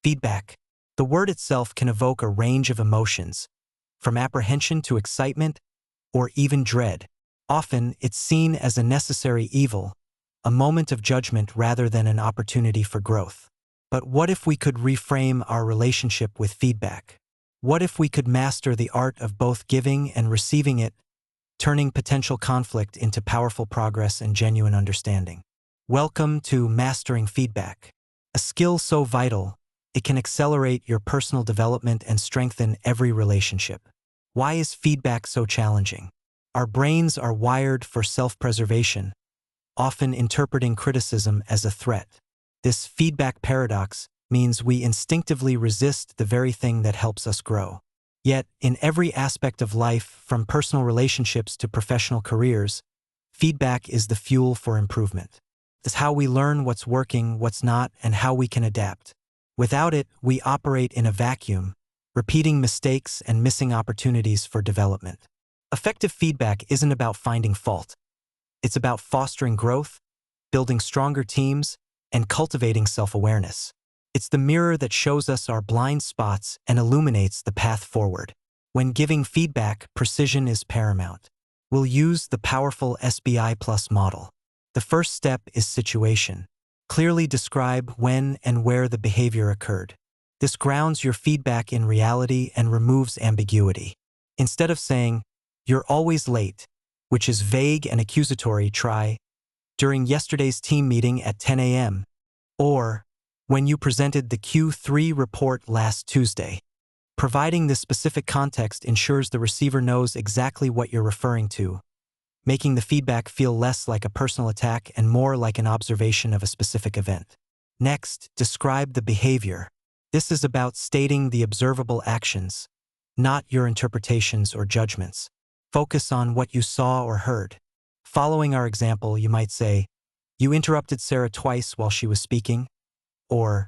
Feedback. The word itself can evoke a range of emotions, from apprehension to excitement, or even dread. Often, it's seen as a necessary evil, a moment of judgment rather than an opportunity for growth. But what if we could reframe our relationship with feedback? What if we could master the art of both giving and receiving it, turning potential conflict into powerful progress and genuine understanding? Welcome to Mastering Feedback, a skill so vital it can accelerate your personal development and strengthen every relationship. Why is feedback so challenging? Our brains are wired for self-preservation, often interpreting criticism as a threat. This feedback paradox means we instinctively resist the very thing that helps us grow. Yet, in every aspect of life, from personal relationships to professional careers, feedback is the fuel for improvement. It's how we learn what's working, what's not, and how we can adapt. Without it, we operate in a vacuum, repeating mistakes and missing opportunities for development. Effective feedback isn't about finding fault. It's about fostering growth, building stronger teams, and cultivating self-awareness. It's the mirror that shows us our blind spots and illuminates the path forward. When giving feedback, precision is paramount. We'll use the powerful SBI-Plus model. The first step is situation. Clearly describe when and where the behavior occurred. This grounds your feedback in reality and removes ambiguity. Instead of saying, "You're always late," which is vague and accusatory, try, "During yesterday's team meeting at 10 a.m., or "When you presented the Q3 report last Tuesday." Providing this specific context ensures the receiver knows exactly what you're referring to, making the feedback feel less like a personal attack and more like an observation of a specific event. Next, describe the behavior. This is about stating the observable actions, not your interpretations or judgments. Focus on what you saw or heard. Following our example, you might say, "You interrupted Sarah twice while she was speaking," or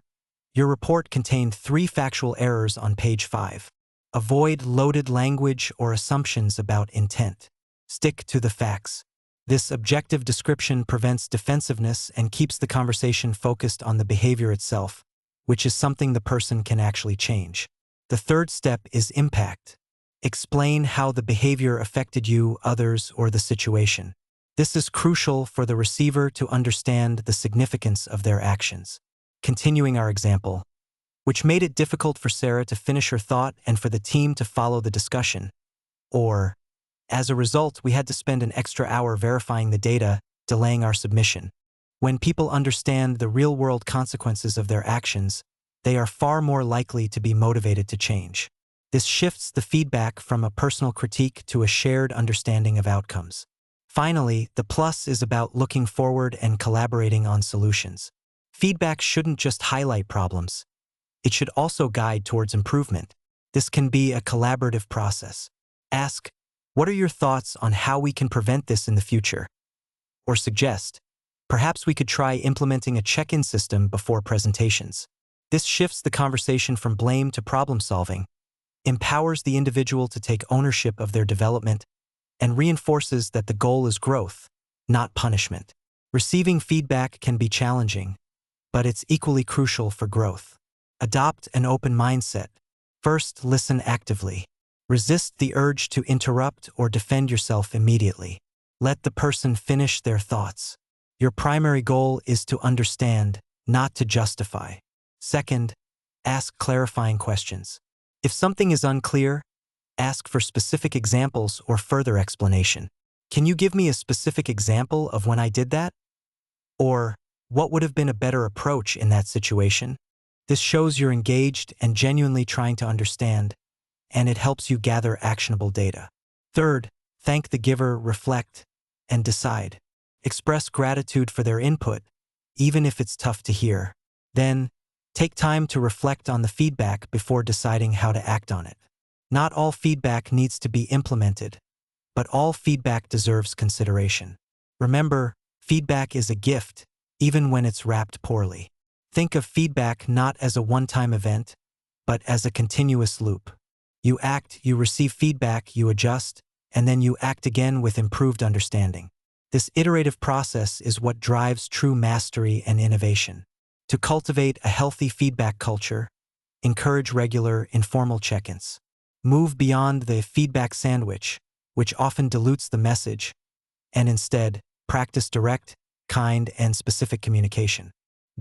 "Your report contained 3 factual errors on page 5. Avoid loaded language or assumptions about intent. Stick to the facts. This objective description prevents defensiveness and keeps the conversation focused on the behavior itself, which is something the person can actually change. The third step is impact. Explain how the behavior affected you, others, or the situation. This is crucial for the receiver to understand the significance of their actions. Continuing our example, which made it difficult for Sarah to finish her thought and for the team to follow the discussion. Or, as a result, we had to spend an extra hour verifying the data, delaying our submission. When people understand the real-world consequences of their actions, they are far more likely to be motivated to change. This shifts the feedback from a personal critique to a shared understanding of outcomes. Finally, the plus is about looking forward and collaborating on solutions. Feedback shouldn't just highlight problems. It should also guide towards improvement. This can be a collaborative process. Ask, "What are your thoughts on how we can prevent this in the future?" Or suggest, "Perhaps we could try implementing a check-in system before presentations." This shifts the conversation from blame to problem-solving, empowers the individual to take ownership of their development, and reinforces that the goal is growth, not punishment. Receiving feedback can be challenging, but it's equally crucial for growth. Adopt an open mindset. First, listen actively. Resist the urge to interrupt or defend yourself immediately. Let the person finish their thoughts. Your primary goal is to understand, not to justify. Second, ask clarifying questions. If something is unclear, ask for specific examples or further explanation. "Can you give me a specific example of when I did that?" Or, "What would have been a better approach in that situation?" This shows you're engaged and genuinely trying to understand, and it helps you gather actionable data. Third, thank the giver, reflect, and decide. Express gratitude for their input, even if it's tough to hear. Then, take time to reflect on the feedback before deciding how to act on it. Not all feedback needs to be implemented, but all feedback deserves consideration. Remember, feedback is a gift, even when it's wrapped poorly. Think of feedback not as a one-time event, but as a continuous loop. You act, you receive feedback, you adjust, and then you act again with improved understanding. This iterative process is what drives true mastery and innovation. To cultivate a healthy feedback culture, Encourage regular, informal check-ins. Move beyond the feedback sandwich, which often dilutes the message, and instead practice direct, kind, and specific communication.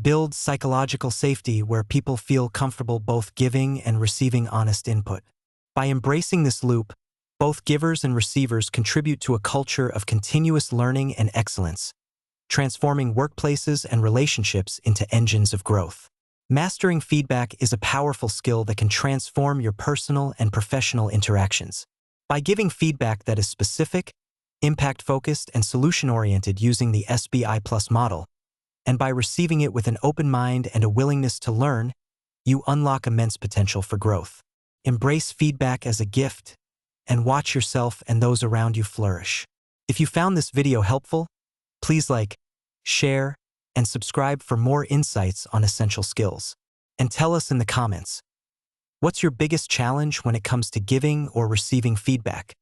Build psychological safety where people feel comfortable both giving and receiving honest input. By embracing this loop, both givers and receivers contribute to a culture of continuous learning and excellence, transforming workplaces and relationships into engines of growth. Mastering feedback is a powerful skill that can transform your personal and professional interactions. By giving feedback that is specific, impact-focused, and solution-oriented using the SBI-Plus model, and by receiving it with an open mind and a willingness to learn, you unlock immense potential for growth. Embrace feedback as a gift, and watch yourself and those around you flourish. If you found this video helpful, please like, share, and subscribe for more insights on essential skills. And tell us in the comments, what's your biggest challenge when it comes to giving or receiving feedback?